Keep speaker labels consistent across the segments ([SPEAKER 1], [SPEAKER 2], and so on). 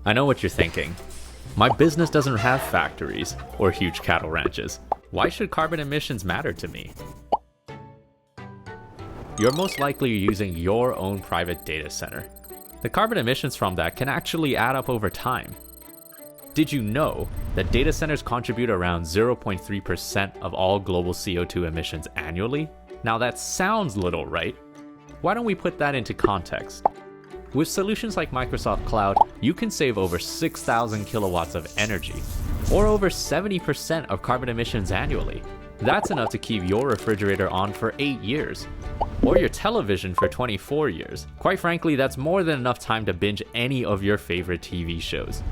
[SPEAKER 1] I know what you're thinking. My business doesn't have factories or huge cattle ranches. Why should carbon emissions matter to me? You're most likely using your own private data center. The carbon emissions from that can actually add up over time. Did you know that data centers contribute around 0.3% of all global CO2 emissions annually? Now that sounds little, right? Why don't we put that into context? With solutions like Microsoft Cloud, you can save over 6,000 kilowatts of energy, or over 70% of carbon emissions annually. That's enough to keep your refrigerator on for 8 years, or your television for 24 years. Quite frankly, that's more than enough time to binge any of your favorite TV shows.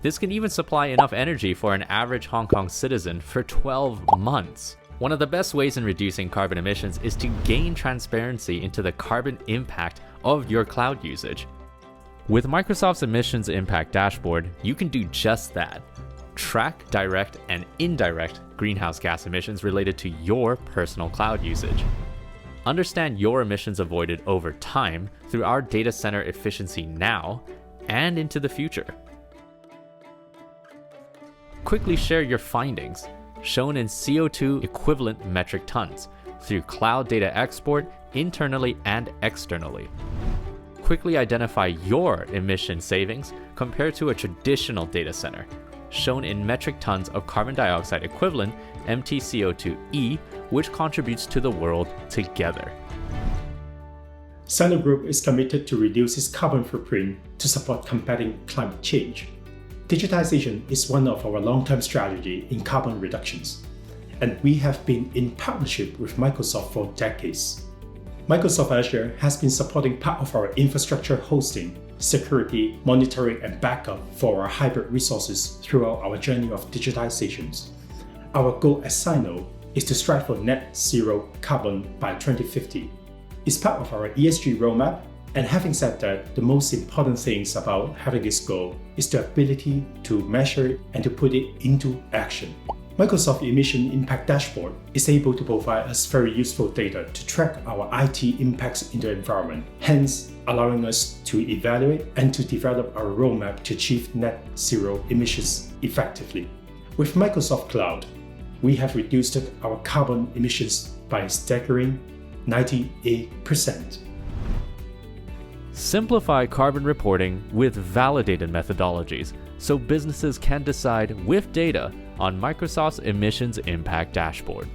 [SPEAKER 1] This can even supply enough energy for an average Hong Kong citizen for 12 months. One of the best ways in reducing carbon emissions is to gain transparency into the carbon impact of your cloud usage. With Microsoft's Emissions Impact Dashboard, you can do just that. Track direct and indirect greenhouse gas emissions related to your personal cloud usage. Understand your emissions avoided over time through our data center efficiency now and into the future. Quickly share your findings, shown in CO2 equivalent metric tons, through cloud data export internally and externally. Quickly identify your emission savings compared to a traditional data center, shown in metric tons of carbon dioxide equivalent MtCO2e, which contributes to the world together.
[SPEAKER 2] Sino Group is committed to reduce its carbon footprint to support combating climate change. Digitization is one of our long-term strategies in carbon reductions, and we have been in partnership with Microsoft for decades. Microsoft Azure has been supporting part of our infrastructure hosting, security, monitoring, and backup for our hybrid resources throughout our journey of digitizations. Our goal at Sino is to strive for net zero carbon by 2050. It's part of our ESG roadmap. And having said that, the most important things about having this goal is the ability to measure and to put it into action. Microsoft Emission Impact Dashboard is able to provide us very useful data to track our IT impacts in the environment, hence allowing us to evaluate and to develop our roadmap to achieve net zero emissions effectively. With Microsoft Cloud, we have reduced our carbon emissions by a staggering 98%.
[SPEAKER 1] Simplify carbon reporting with validated methodologies so businesses can decide with data on Microsoft's Emissions Impact Dashboard.